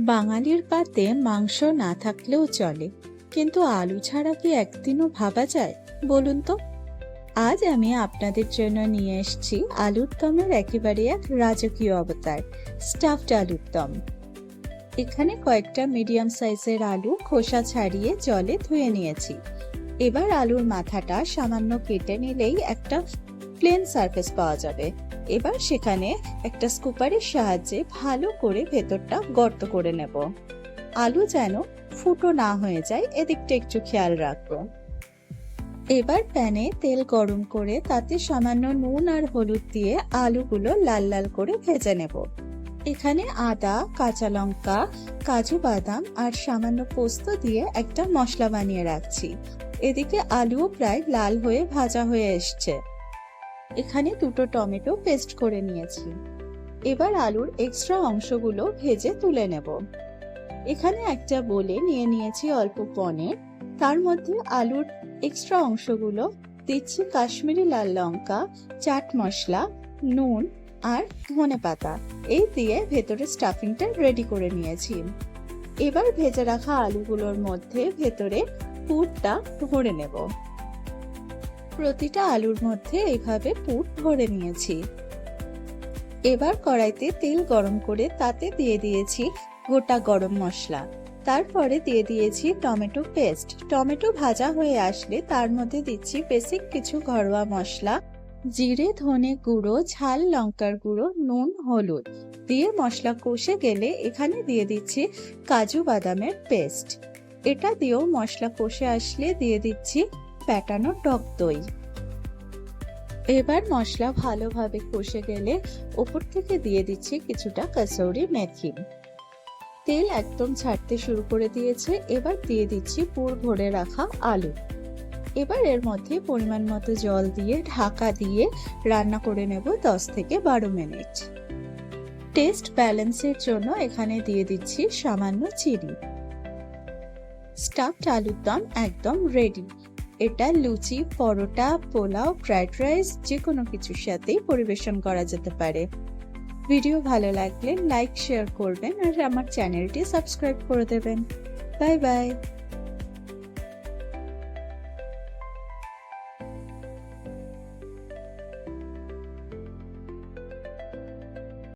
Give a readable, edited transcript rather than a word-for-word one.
বাঙালির পাতে মাংস না থাকলেও চলে, কিন্তু আলু ছাড়া কি একদিনও ভাবা যায় বলুন তো? আজ আমি আপনাদের জন্য নিয়ে এসেছি আলুর দমের একেবারে এক রাজকীয় অবতার, স্টাফড আলুর দম। এখানে কয়েকটা মিডিয়াম সাইজের আলু খোসা ছাড়িয়ে জলে ধুয়ে নিয়েছি। এবার আলুর মাথাটা সামান্য কেটে নিলেই একটা প্লেন সারফেস পাওয়া যাবে। এবার সেখানে একটা স্কুপারের সাহায্যে ভালো করে ভেতরটা গর্ত করে নেব। আলু যেন ফুটো না হয়ে যায়, এদিকটা একটু খেয়াল রাখবো। এবার প্যানে তেল গরম করে তাতে সামান্য নুন আর হলুদ দিয়ে আলুগুলো লাল লাল করে ভেজে নেব। এখানে আদা, কাঁচা লঙ্কা, কাজু বাদাম আর সামান্য পোস্ত দিয়ে একটা মশলা বানিয়ে রাখছি। এদিকে আলুও প্রায় লাল হয়ে ভাজা হয়ে এসছে। এখানে দুটো টমেটো পেস্ট করে নিয়েছি। এবার আলুর এক্সট্রা অংশগুলো ভেজে তুলে নেব। এখানে একটা বোলে নিয়ে নিয়েছি অল্প পনির। তার মধ্যে আলুর এক্সট্রা অংশগুলো দিচ্ছি কাশ্মীরি লাল লঙ্কা, চাট মশলা, নুন আর ধনেপাতা। এই দিয়ে ভেতরে স্টাফিংটা রেডি করে নিয়েছি। এবার ভেজে রাখা আলুগুলোর মধ্যে ভেতরে পুরটা ভরে নেব। প্রতিটা আলুর মধ্যে এইভাবে পুর ভরে নিয়েছি। এবার কড়াইতে তেল গরম করে তাতে দিয়ে দিয়েছি গোটা গরম মশলা। তারপরে দিয়ে দিয়েছি টমেটো পেস্ট। টমেটো ভাজা হয়ে আসলে তার মধ্যে দিচ্ছি বেসিক কিছু ঘরোয়া মশলা, জিরে, ধনে গুঁড়ো, ঝাল লঙ্কার গুঁড়ো, নুন, হলুদ দিয়ে মশলা কষে গেলে এখানে দিয়ে দিচ্ছি কাজু বাদামের পেস্ট। এটা দিয়েও মশলা কষে আসলে দিয়ে দিচ্ছি ফ্যাটানো টক দই। এবার মশলা ভালোভাবে কষে গেলে উপর থেকে দিয়ে দিচ্ছি কিছুটা কসুরি মেথি। তেল একদম ছাড়তে শুরু করে দিয়েছে। এবার দিয়ে দিচ্ছি পুর ভরে রাখা আলু। এবার এর মধ্যে পরিমাণ মতো জল দিয়ে ঢাকা দিয়ে রান্না করে নেব 10 থেকে 12 মিনিট। টেস্ট ব্যালেন্সের জন্য এখানে দিয়ে দিচ্ছি সামান্য চিনি। স্টাফড আলুর দম একদম রেডি। এটা লুচি, পরোটা, পোলাও, ফ্রাইড রাইস যে কোনো কিছুর সাথেই পরিবেশন করা যেতে পারে। ভিডিও ভালো লাগলে লাইক শেয়ার করবেন আর আমার চ্যানেলটি সাবস্ক্রাইব করে দেবেন। Bye bye.